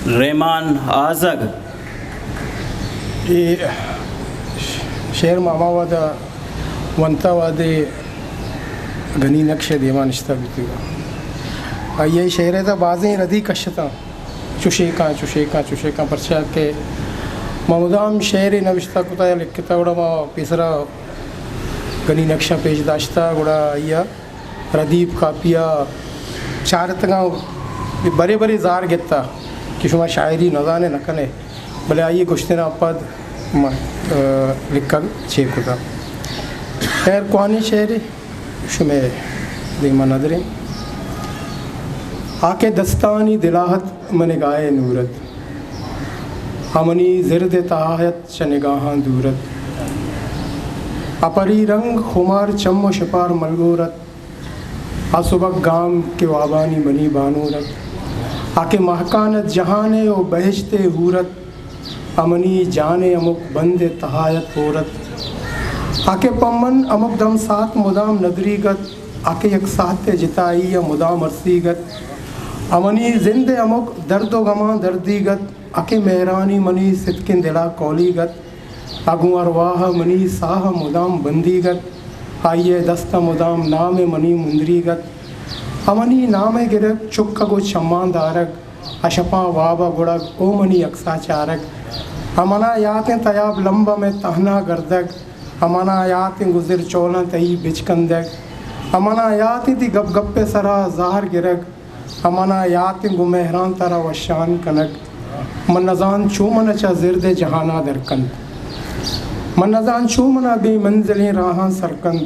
रेमान आज़ग ये शेर मामावाद वंतावादे गनी नक्श देवानिश्ता बितिगा ये शेर है बाज़ें रदी कशता चुशेका चुशेका चुशेका परछा के ममुदाम शेर नविश्ता कुता लिखता गुड़ा मा पिसरा गनी नक्शा पेश दाश्ता गुड़ा या रदीप कापिया चार तंगा बड़े बड़े जार गेता कि शुमा शायरी नज़ाने नकने भले आइए गुश्तना पद लिखकर शेर कुता खैर कुआनी शेर शुमे दिमा नदरे आके दस्तानी दिलाहत मन गाए नूरत हमनी ज़िरद ताहत शनिगाहां दूरत अपरी रंग खुमार चम शिपार मलगोरत आसुबक गाम के वाबानी बनी बानूरत आके महकानत जहाने ओ बहिश्ते हूरत अमनी जाने अमुक बंदे तहायत होरत आके पमन अमुक दम सात मुदाम नदरीगत आके एक साते जिताई या मुदाम अरसीगत अमनी जिंदे अमुक दर्दो गमा दर्दीगत आके मेहरानी मनी सिदकिन दिला कौलीगत अगु अरवाह मनी साह मुदाम बंदीगत आइए दस्ता मुदाम नाम मनी मुंदरीगत अमनी नाम गिरक चुक्का गो शम्मान दारक अशपा वाबा गुड़क ओ मनी अक्सा चारक अमना यातें तयाब लंबा में तहना गर्दक अमना यातें गुजर चोला तई बिचकंदक अमना यातें ती गप गप्पे सरा ज़ाहर गिरक अमना यातें गुमेहरान तरा वशान कनक मनजान चूमन चा ज़िरदे जहाना दरकन मनजान चूमना बे मंजिलें राहां सरकन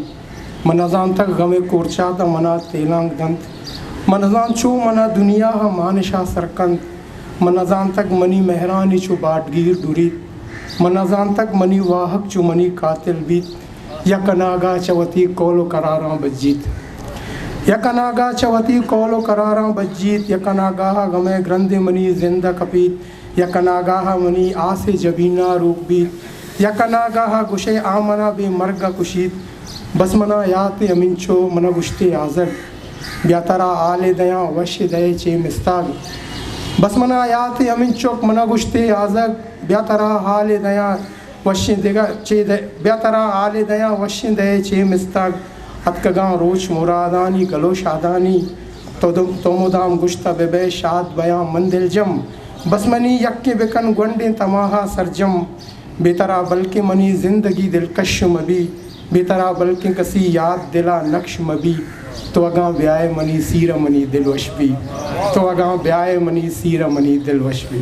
मनजान तक गमे कोरचाता मना तेलांग दंत मनजान चू मना दुनिया हा मानशा सरकन मनजान तक मनी मेहरानी चू बाटगीर डुरीत मनजान तक मनी वाहक चू मनी कातिल बीत यकनागा चवती कोलो करारां बज्जीत यकनागा चवती कोलो करारां बज्जीत यकनागा गमे ग्रंथि मनी जिंदा कपीत यकनागा मनी आसे जबीना रूप बीत यकनागा गुशे आमना बे मर्गा कुशीत बस मना याते अमिंचो मना गुश्ते आज़र ब्यातरा आले दया वश्य दये चे मिस्ताग बस मना याते अमिंचोक मना गुश्ते आज़र ब्यातरा आले दया वश्य देगा चे ब्यातरा आले दया वश्य दये चे मिस्ताग अतकगा रोच मुरादानी गलो शादानी तो मुदाम गुश्ता बेबे शाद बया मंदिल जम बस मनी यक्के बिकन गुंडे तमाहा सरजम बेतरा बल्कि मनी ज़िंदगी दिलकश मबी बेतरा बल्कि कसी याद दिला नक्श मबी तो अगा ब्याए मनी सीरा मनी दिलवश भी तो अगा ब्याए मनी सीरा मनी दिलवश भी